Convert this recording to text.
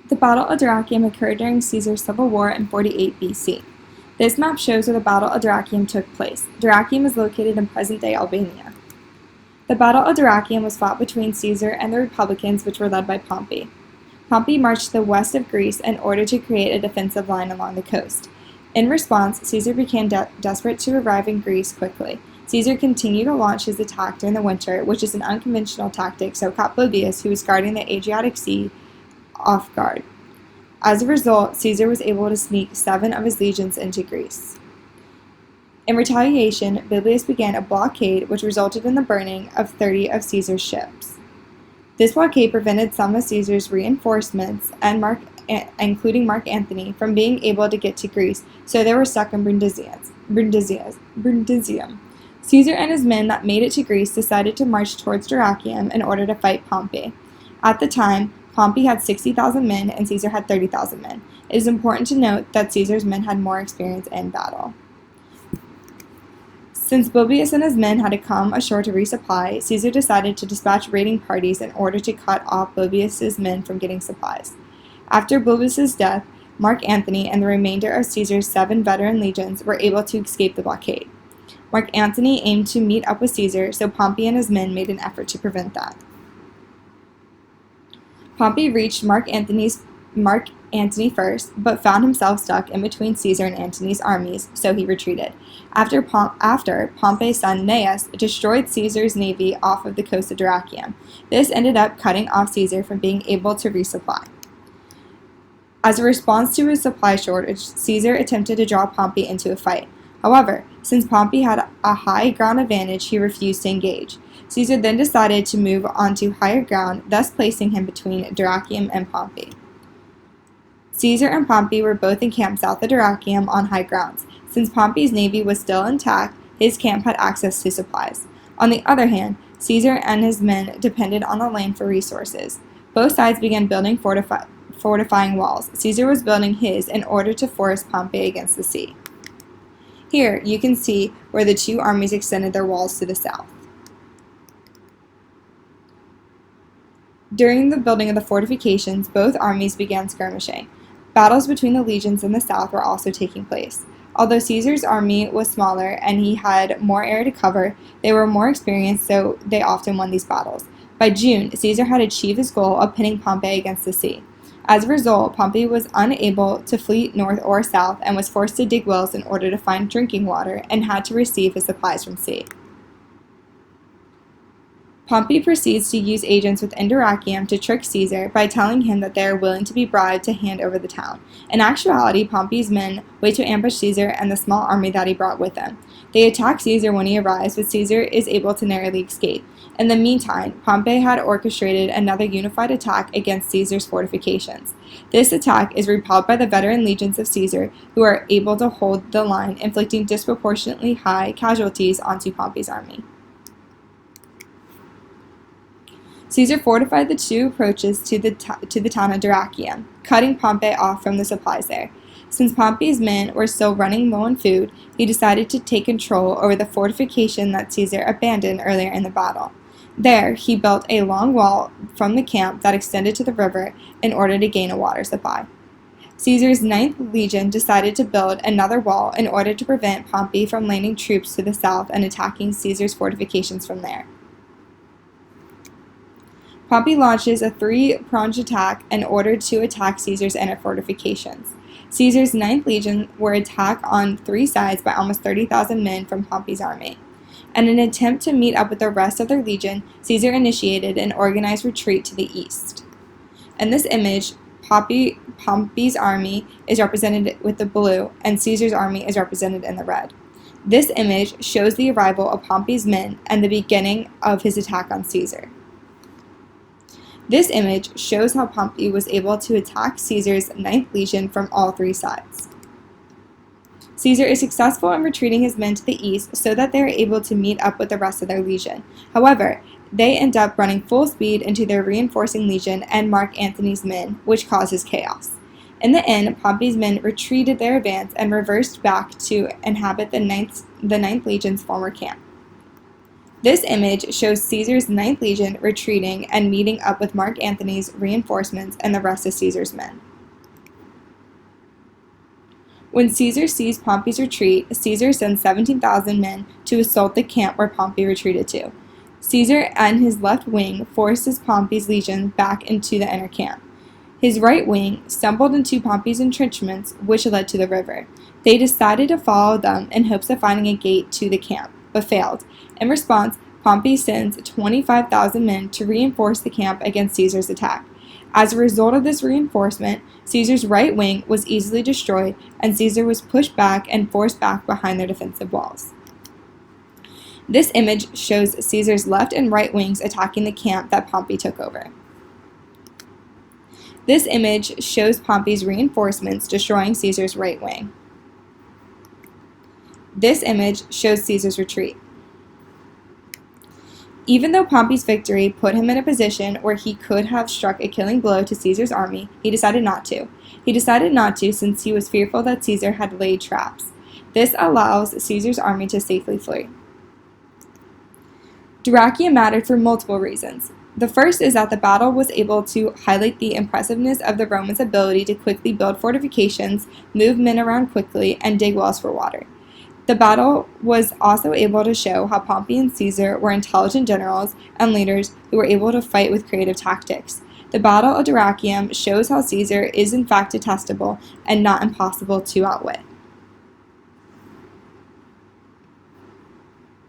The Battle of Dyrrhachium occurred during Caesar's civil war in 48 BC. This map shows where the Battle of Dyrrhachium took place. Dyrrhachium is located in present-day Albania. The Battle of Dyrrhachium was fought between Caesar and the Republicans, which were led by Pompey. Pompey marched to the west of Greece in order to create a defensive line along the coast. In response, Caesar became desperate to arrive in Greece quickly. Caesar continued to launch his attack during the winter, which is an unconventional tactic, so caught Polybius, who was guarding the Adriatic Sea, off guard. As a result, Caesar was able to sneak 7 of his legions into Greece. In retaliation, Polybius began a blockade which resulted in the burning of 30 of Caesar's ships. This blockade prevented some of Caesar's reinforcements, including Mark Antony, from being able to get to Greece, so they were stuck in Brundisium. Caesar and his men that made it to Greece decided to march towards Dyrrhachium in order to fight Pompey. At the time, Pompey had 60,000 men and Caesar had 30,000 men. It is important to note that Caesar's men had more experience in battle. Since Polybius and his men had to come ashore to resupply, Caesar decided to dispatch raiding parties in order to cut off Polybius's men from getting supplies. After Polybius's death, Mark Antony and the remainder of Caesar's 7 veteran legions were able to escape the blockade. Mark Antony aimed to meet up with Caesar, so Pompey and his men made an effort to prevent that. Pompey reached Mark Antony first, but found himself stuck in between Caesar and Antony's armies, so he retreated. After Pompey's son Gnaeus destroyed Caesar's navy off of the coast of Dyrrhachium. This ended up cutting off Caesar from being able to resupply. As a response to his supply shortage, Caesar attempted to draw Pompey into a fight. However, since Pompey had a high ground advantage, he refused to engage. Caesar then decided to move onto higher ground, thus placing him between Dyrrhachium and Pompey. Caesar and Pompey were both encamped south of Dyrrhachium on high grounds. Since Pompey's navy was still intact, his camp had access to supplies. On the other hand, Caesar and his men depended on the land for resources. Both sides began building fortifying walls. Caesar was building his in order to force Pompey against the sea. Here, you can see where the 2 armies extended their walls to the south. During the building of the fortifications, both armies began skirmishing. Battles between the legions in the south were also taking place. Although Caesar's army was smaller and he had more area to cover, they were more experienced, so they often won these battles. By June, Caesar had achieved his goal of pinning Pompey against the sea. As a result, Pompey was unable to flee north or south and was forced to dig wells in order to find drinking water and had to receive his supplies from sea. Pompey proceeds to use agents within Dyrrhachium to trick Caesar by telling him that they are willing to be bribed to hand over the town. In actuality, Pompey's men wait to ambush Caesar and the small army that he brought with him. They attack Caesar when he arrives, but Caesar is able to narrowly escape. In the meantime, Pompey had orchestrated another unified attack against Caesar's fortifications. This attack is repelled by the veteran legions of Caesar, who are able to hold the line, inflicting disproportionately high casualties onto Pompey's army. Caesar fortified the 2 approaches to the town of Dyrrhachium, cutting Pompey off from the supplies there. Since Pompey's men were still running low on food, he decided to take control over the fortification that Caesar abandoned earlier in the battle. There, he built a long wall from the camp that extended to the river in order to gain a water supply. Caesar's 9th Legion decided to build another wall in order to prevent Pompey from landing troops to the south and attacking Caesar's fortifications from there. Pompey launches a 3-pronged attack in order to attack Caesar's inner fortifications. Caesar's 9th Legion were attacked on 3 sides by almost 30,000 men from Pompey's army. In an attempt to meet up with the rest of their legion, Caesar initiated an organized retreat to the east. In this image, Pompey's army is represented with the blue, and Caesar's army is represented in the red. This image shows the arrival of Pompey's men and the beginning of his attack on Caesar. This image shows how Pompey was able to attack Caesar's 9th Legion from all 3 sides. Caesar is successful in retreating his men to the east so that they are able to meet up with the rest of their legion. However, they end up running full speed into their reinforcing legion and Mark Antony's men, which causes chaos. In the end, Pompey's men retreated their advance and reversed back to inhabit the 9th Legion's former camp. This image shows Caesar's 9th Legion retreating and meeting up with Mark Antony's reinforcements and the rest of Caesar's men. When Caesar sees Pompey's retreat, Caesar sends 17,000 men to assault the camp where Pompey retreated to. Caesar and his left wing forces Pompey's legion back into the inner camp. His right wing stumbled into Pompey's entrenchments, which led to the river. They decided to follow them in hopes of finding a gate to the camp, but failed. In response, Pompey sends 25,000 men to reinforce the camp against Caesar's attack. As a result of this reinforcement, Caesar's right wing was easily destroyed, and Caesar was pushed back and forced back behind their defensive walls. This image shows Caesar's left and right wings attacking the camp that Pompey took over. This image shows Pompey's reinforcements destroying Caesar's right wing. This image shows Caesar's retreat. Even though Pompey's victory put him in a position where he could have struck a killing blow to Caesar's army, he decided not to. He decided not to since he was fearful that Caesar had laid traps. This allows Caesar's army to safely flee. Dyrrhachium mattered for multiple reasons. The first is that the battle was able to highlight the impressiveness of the Romans' ability to quickly build fortifications, move men around quickly, and dig wells for water. The battle was also able to show how Pompey and Caesar were intelligent generals and leaders who were able to fight with creative tactics. The Battle of Dyrrhachium shows how Caesar is in fact detestable and not impossible to outwit.